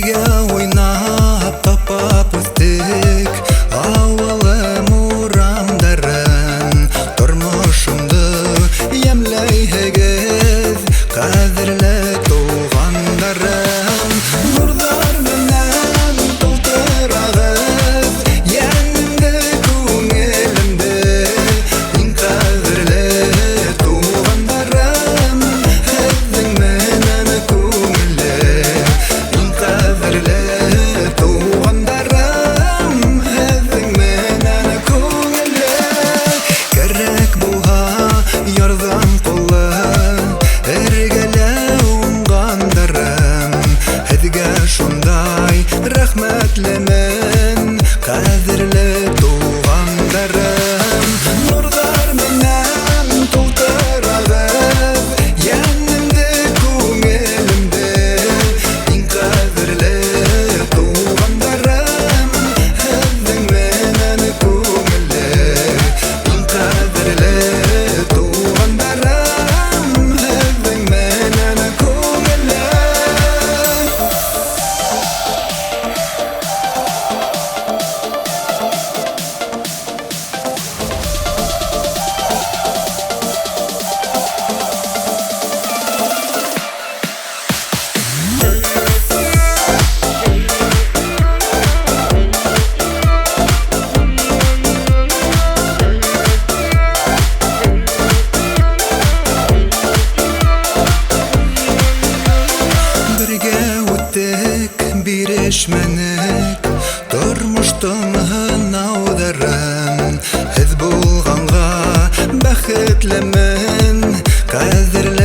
Бергә уйнап тапап үстек авылым урамдарын. Тормышымды ямьләйһегез кадерле тугандарым. Нурлар менән тултырагыз янымды күңелемде. Иң кадерле тугандарым, һеҙҙең менән күңелле. Иң кадерле тугандарым, һеҙҙең менән күңелле. Кәрәк булһа ярҙам ҡулы, эргәлә уңғандарым. Һеҙгә шундай рәхмәтлемен, кадерле туғандарым. Нурҙар менән тултырағыҙ йәнемде, күңелемде. Иң кадерле туғандарым, һеҙҙең менән күңелле. Иң кадерле туғандарым, һеҙҙең менән күңелле. Бергә үттек, бирешмәнек, тормоштың һынауҙарын. Һеҙ булғанға бәхетлемен, кадерле